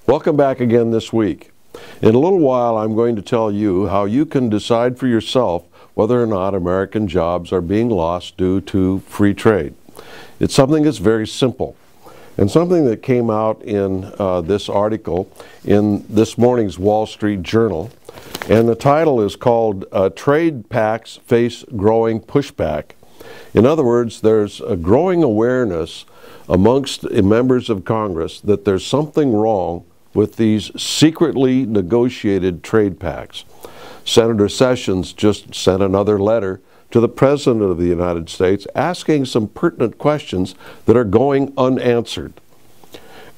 Welcome back again this week. In a little while, I'm going to tell you how you can decide for yourself whether or not American jobs are being lost due to free trade. It's something that's very simple, and something that came out in this article in this morning's Wall Street Journal. And the title is called Trade Pacts Face Growing Pushback. In other words, there's a growing awareness amongst members of Congress that there's something wrong with these secretly negotiated trade pacts. Senator Sessions just sent another letter to the President of the United States asking some pertinent questions that are going unanswered.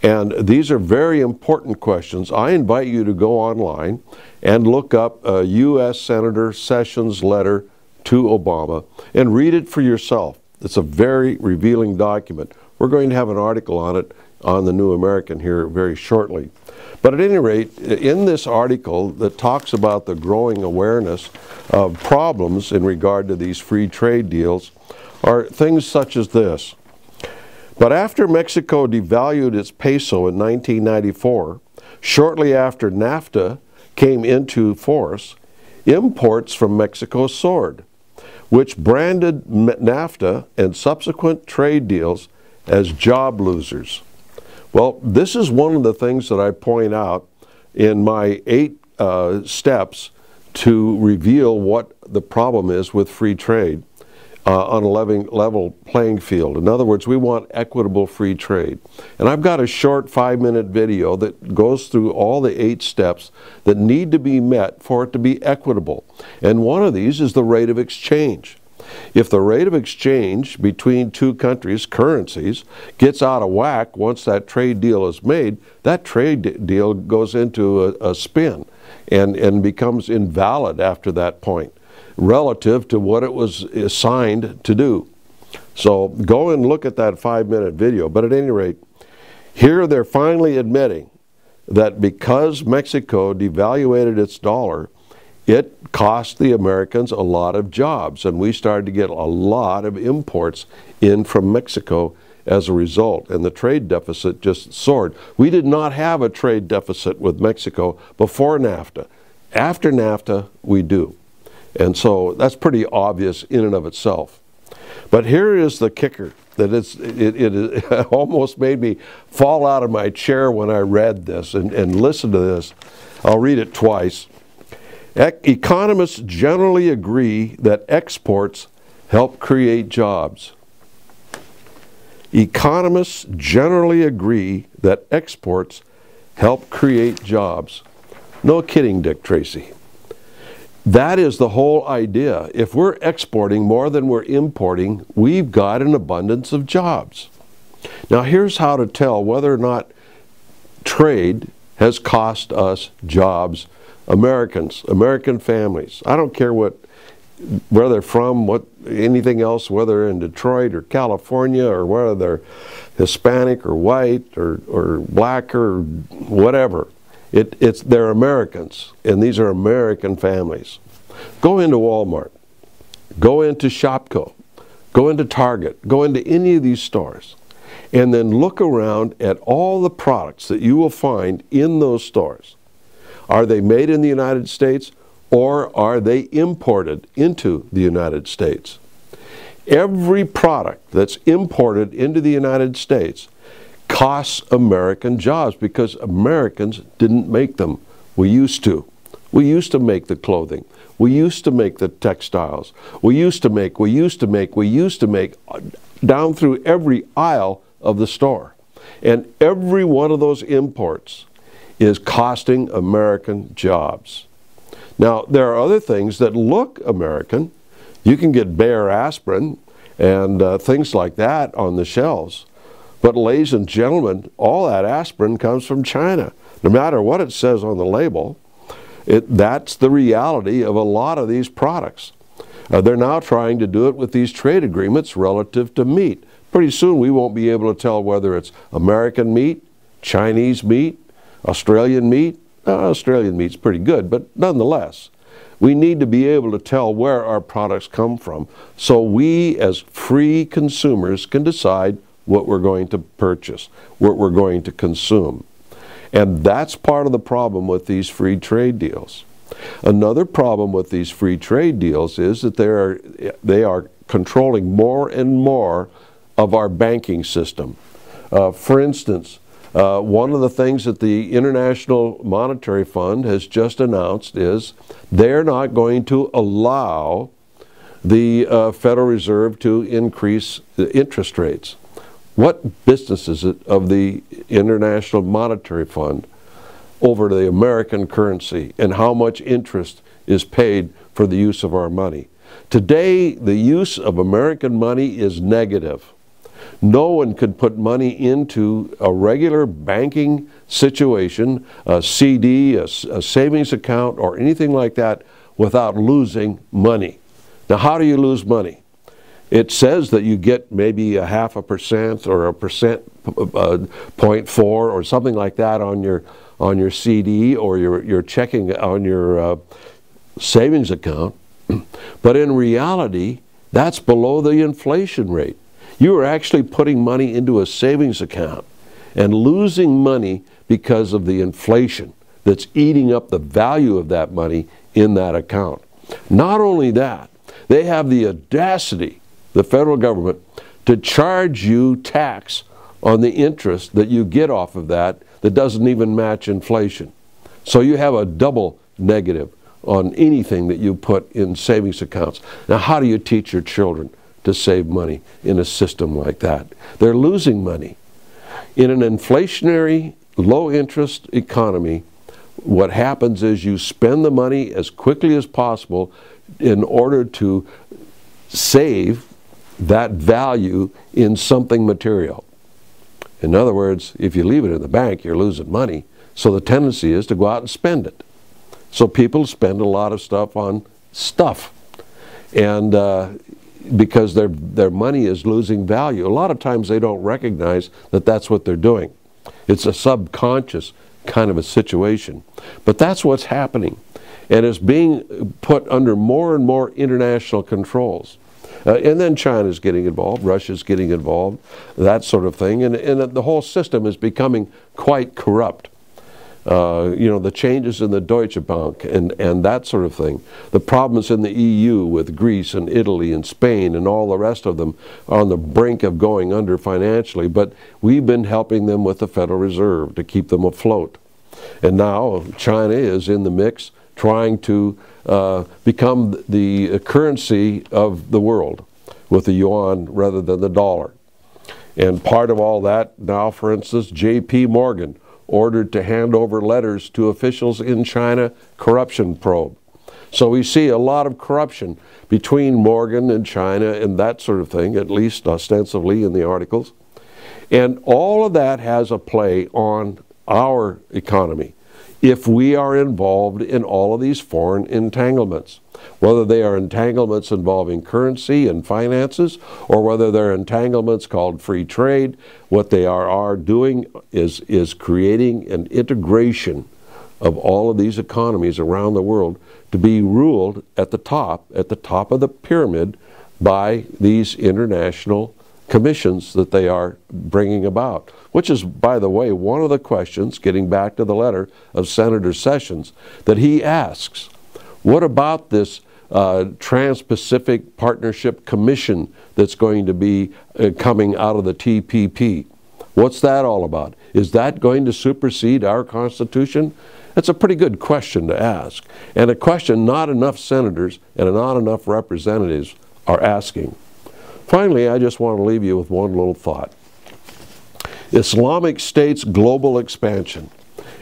And these are very important questions. I invite you to go online and look up U.S. Senator Sessions' letter to Obama and read it for yourself. It's a very revealing document. We're going to have an article on it on the New American here very shortly. But at any rate, in this article that talks about the growing awareness of problems in regard to these free trade deals are things such as this. But after Mexico devalued its peso in 1994, shortly after NAFTA came into force, imports from Mexico soared, which branded NAFTA and subsequent trade deals as job losers. Well, this is one of the things that I point out in my 8 steps to reveal what the problem is with free trade on a level playing field. In other words, we want equitable free trade. And I've got a short 5-minute video that goes through all the 8 steps that need to be met for it to be equitable. And one of these is the rate of exchange. If the rate of exchange between two countries' currencies gets out of whack once that trade deal is made, that trade deal goes into a spin and becomes invalid after that point, relative to what it was assigned to do. So go and look at that 5-minute video. But at any rate, here they're finally admitting that because Mexico devaluated its dollar, it cost the Americans a lot of jobs, and we started to get a lot of imports in from Mexico as a result, and the trade deficit just soared. We did not have a trade deficit with Mexico before NAFTA. After NAFTA, we do. And so that's pretty obvious in and of itself. But here is the kicker that it almost made me fall out of my chair when I read this and listened to this. I'll read it twice. Economists generally agree that exports help create jobs. Economists generally agree that exports help create jobs. No kidding, Dick Tracy. That is the whole idea. If we're exporting more than we're importing, we've got an abundance of jobs. Now here's how to tell whether or not trade has cost us jobs. Americans, American families. I don't care where they're from, anything else, whether they're in Detroit or California or whether they're Hispanic or white or black or whatever. They're Americans, and these are American families. Go into Walmart, go into Shopko, go into Target, go into any of these stores, and then look around at all the products that you will find in those stores. Are they made in the United States, or are they imported into the United States? Every product that's imported into the United States costs American jobs because Americans didn't make them. We used to. We used to make the clothing. We used to make the textiles. We used to make down through every aisle of the store. And every one of those imports is costing American jobs. Now, there are other things that look American. You can get Bayer aspirin and things like that on the shelves. But ladies and gentlemen, all that aspirin comes from China. No matter what it says on the label, that's the reality of a lot of these products. They're now trying to do it with these trade agreements relative to meat. Pretty soon we won't be able to tell whether it's American meat, Chinese meat, Australian meat. Australian meat's pretty good, but nonetheless, we need to be able to tell where our products come from so we as free consumers can decide what we're going to purchase, what we're going to consume. And that's part of the problem with these free trade deals. Another problem with these free trade deals is that they are controlling more and more of our banking system. For instance, one of the things that the International Monetary Fund has just announced is they're not going to allow the Federal Reserve to increase the interest rates. What business is it of the International Monetary Fund over the American currency and how much interest is paid for the use of our money? Today, the use of American money is negative. No one could put money into a regular banking situation, a CD, a savings account, or anything like that without losing money. Now, how do you lose money? It says that you get maybe a 0.5% or a percent, 0.4 or something like that on your CD or your checking on your savings account. But in reality, that's below the inflation rate. You are actually putting money into a savings account and losing money because of the inflation that's eating up the value of that money in that account. Not only that, they have the audacity, the federal government, to charge you tax on the interest that you get off of that doesn't even match inflation. So you have a double negative on anything that you put in savings accounts. Now, how do you teach your children to save money in a system like that? They're losing money. In an inflationary, low-interest economy, what happens is you spend the money as quickly as possible in order to save that value in something material. In other words, if you leave it in the bank, you're losing money. So the tendency is to go out and spend it. So people spend a lot of stuff on stuff. And because their money is losing value. A lot of times they don't recognize that that's what they're doing. It's a subconscious kind of a situation. But that's what's happening. And it's being put under more and more international controls. And then China's getting involved, Russia's getting involved, that sort of thing. And the whole system is becoming quite corrupt. You know, the changes in the Deutsche Bank and that sort of thing. The problems in the EU with Greece and Italy and Spain and all the rest of them are on the brink of going under financially. But we've been helping them with the Federal Reserve to keep them afloat. And now China is in the mix, trying to become the currency of the world with the yuan rather than the dollar. And part of all that now, for instance, J.P. Morgan ordered to hand over letters to officials in China corruption probe. So we see a lot of corruption between Morgan and China and that sort of thing, at least ostensibly in the articles. And all of that has a play on our economy if we are involved in all of these foreign entanglements, whether they are entanglements involving currency and finances or whether they're entanglements called free trade. What they are doing is creating an integration of all of these economies around the world to be ruled at the top of the pyramid by these international commissions that they are bringing about, which is, by the way, one of the questions, getting back to the letter of Senator Sessions, that he asks. What about this Trans-Pacific Partnership Commission that's going to be coming out of the TPP? What's that all about? Is that going to supersede our Constitution? That's a pretty good question to ask, and a question not enough senators and not enough representatives are asking. Finally, I just want to leave you with one little thought. Islamic State's global expansion.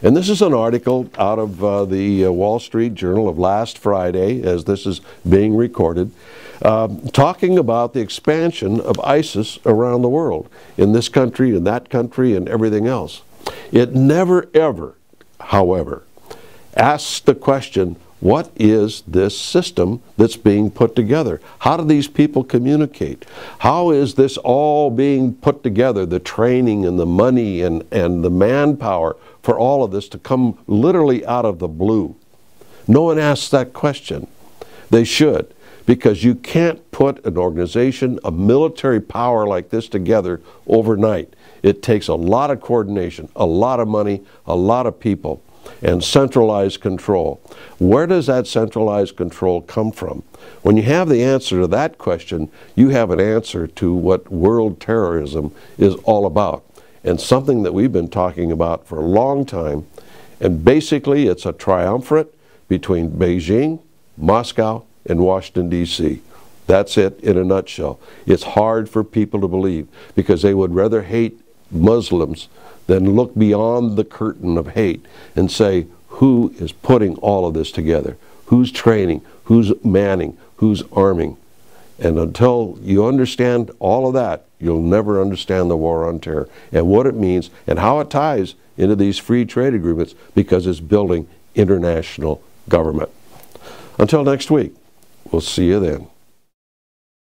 And this is an article out of the Wall Street Journal of last Friday, as this is being recorded, talking about the expansion of ISIS around the world, in this country, in that country, and everything else. It never ever, however, asks the question, what is this system that's being put together? How do these people communicate? How is this all being put together, the training and the money and the manpower for all of this to come literally out of the blue? No one asks that question. They should, because you can't put an organization, a military power like this together overnight. It takes a lot of coordination, a lot of money, a lot of people, and centralized control. Where does that centralized control come from? When you have the answer to that question, you have an answer to what world terrorism is all about, and something that we've been talking about for a long time. And basically, it's a triumvirate between Beijing, Moscow, and Washington, D.C. That's it in a nutshell. It's hard for people to believe because they would rather hate Muslims than look beyond the curtain of hate and say, who is putting all of this together? Who's training? Who's manning? Who's arming? And until you understand all of that, you'll never understand the war on terror and what it means and how it ties into these free trade agreements, because it's building international government. Until next week, we'll see you then.